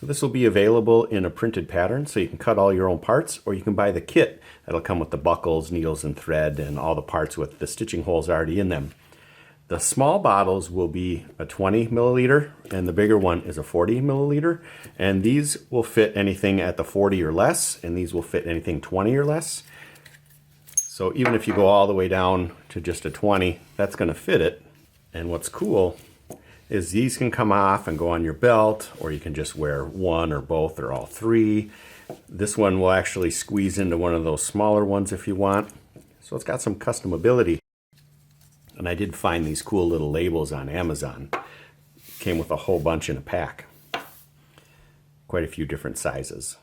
this will be available in a printed pattern, so you can cut all your own parts, or you can buy the kit that'll come with the buckles, needles, and thread, and all the parts with the stitching holes already in them. The small bottles will be a 20 milliliter, and the bigger one is a 40 milliliter, and these will fit anything at the 40 or less, and these will fit anything 20 or less. So even if you go all the way down to just a 20, that's going to fit it. And what's cool is these can come off and go on your belt, or you can just wear one or both or all three. This one will actually squeeze into one of those smaller ones if you want. So it's got some customability. And I did find these cool little labels on Amazon. Came with a whole bunch in a pack. Quite a few different sizes.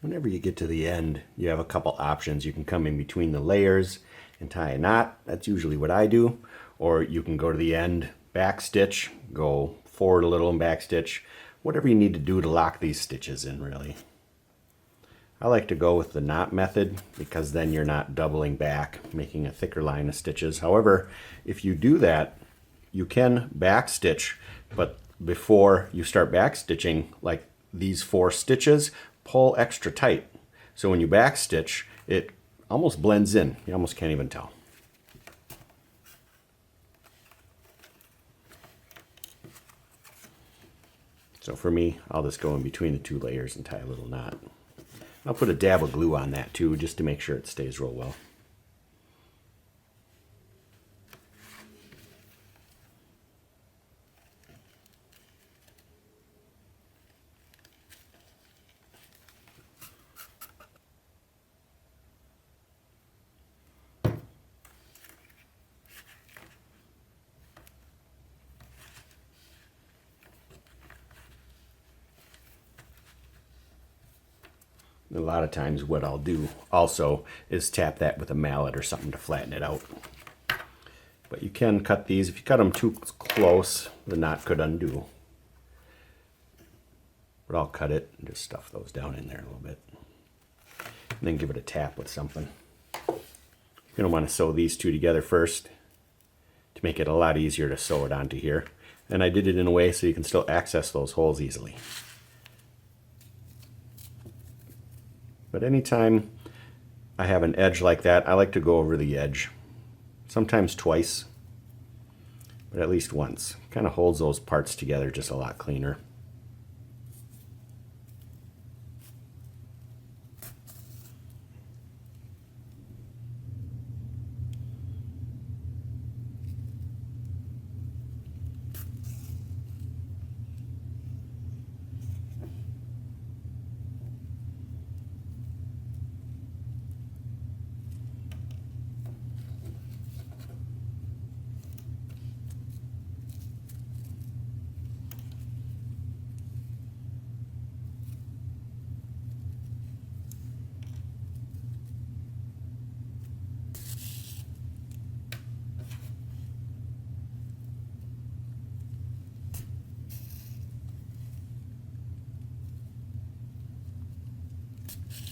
Whenever you get to the end, you have a couple options. You can come in between the layers and tie a knot. That's usually what I do. Or you can go to the end, back stitch, go forward a little and back stitch. Whatever you need to do to lock these stitches in, really. I like to go with the knot method because then you're not doubling back, making a thicker line of stitches. However, if you do that, you can back stitch, but before you start back stitching, like these 4 stitches, pull extra tight. So when you back stitch, it almost blends in. You almost can't even tell. So for me, I'll just go in between the 2 layers and tie a little knot. I'll put a dab of glue on that too, just to make sure it stays real well. A lot of times what I'll do also is tap that with a mallet or something to flatten it out. But you can cut these. If you cut them too close, the knot could undo. But I'll cut it and just stuff those down in there a little bit. And then give it a tap with something. You're going to want to sew these 2 together first to make it a lot easier to sew it onto here. And I did it in a way so you can still access those holes easily. But anytime I have an edge like that, I like to go over the edge. Sometimes twice, but at least once. Kind of holds those parts together just a lot cleaner.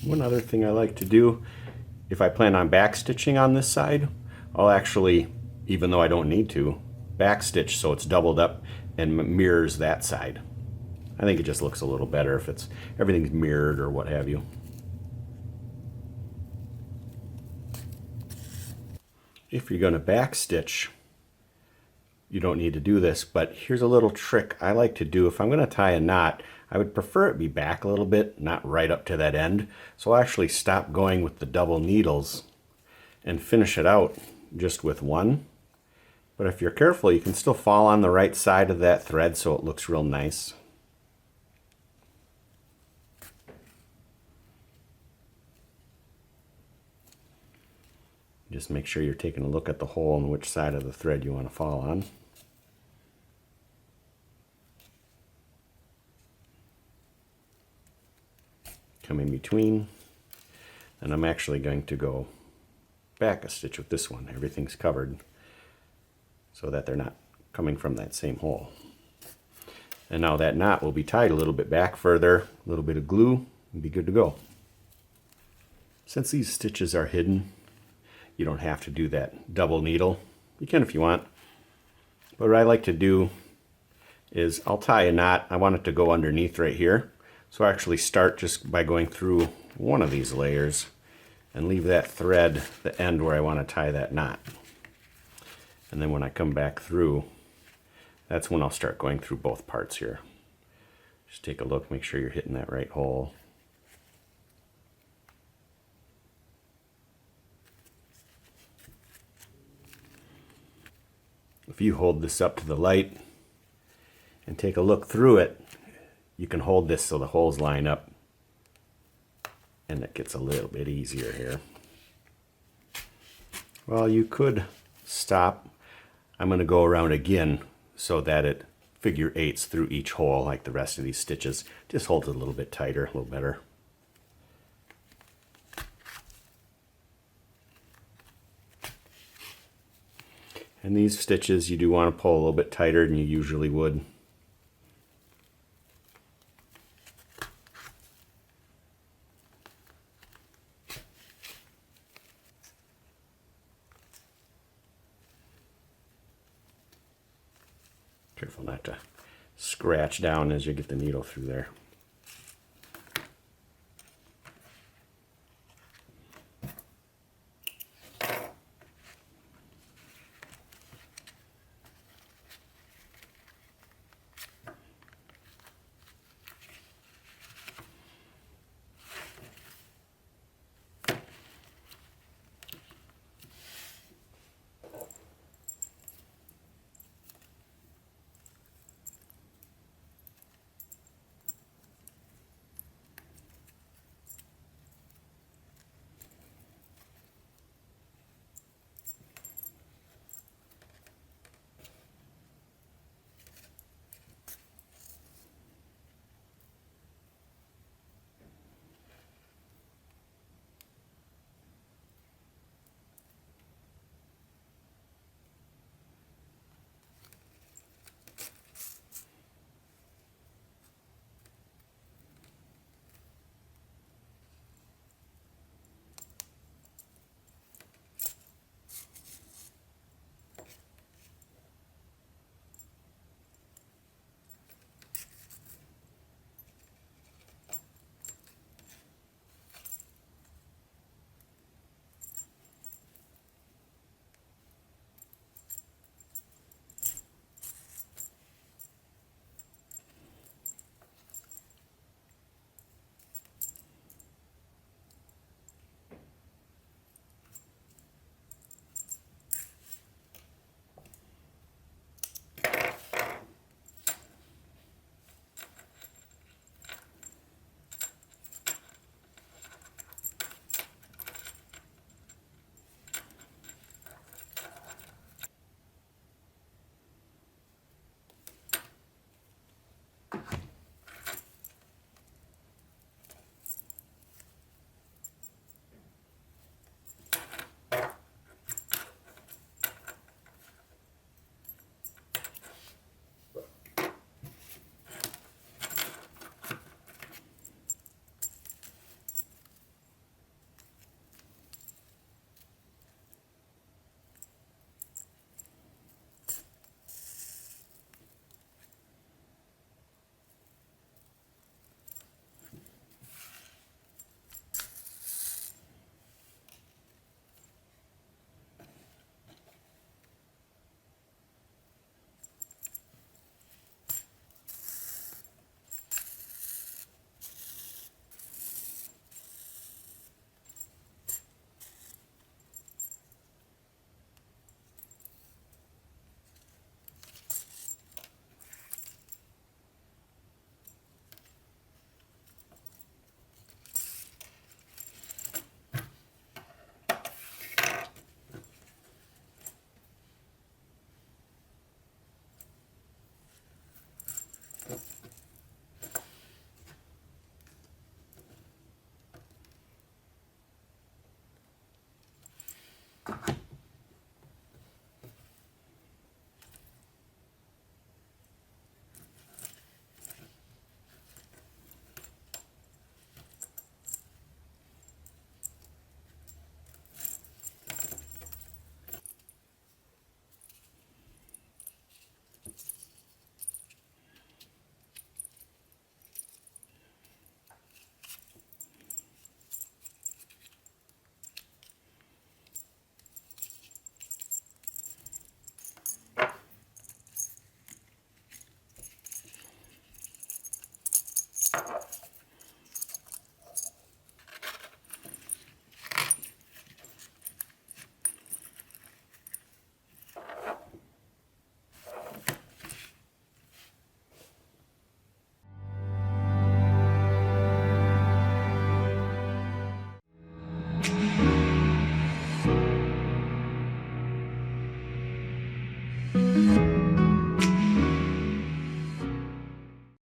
One other thing I like to do, if I plan on back stitching on this side, I'll actually, even though I don't need to, back stitch so it's doubled up and mirrors that side. I think it just looks a little better if it's everything's mirrored or what have you. If you're going to back stitch, you don't need to do this, but here's a little trick I like to do. If I'm going to tie a knot, I would prefer it be back a little bit, not right up to that end. So I'll actually stop going with the double needles and finish it out just with one. But if you're careful, you can still fall on the right side of that thread so it looks real nice. Just make sure you're taking a look at the hole and which side of the thread you want to fall on. Come in between, and I'm actually going to go back a stitch with this one. Everything's covered so that they're not coming from that same hole. And now that knot will be tied a little bit back further, a little bit of glue, and be good to go. Since these stitches are hidden, you don't have to do that double needle. You can if you want. But what I like to do is I'll tie a knot. I want it to go underneath right here. So I actually start just by going through one of these layers and leave that thread the end where I want to tie that knot. And then when I come back through, that's when I'll start going through both parts here. Just take a look, make sure you're hitting that right hole. If you hold this up to the light and take a look through it, you can hold this so the holes line up, and it gets a little bit easier here. Well, you could stop. I'm going to go around again so that it figure eights through each hole like the rest of these stitches. Just holds it a little bit tighter, a little better. And these stitches you do want to pull a little bit tighter than you usually would. Careful not to scratch down as you get the needle through there.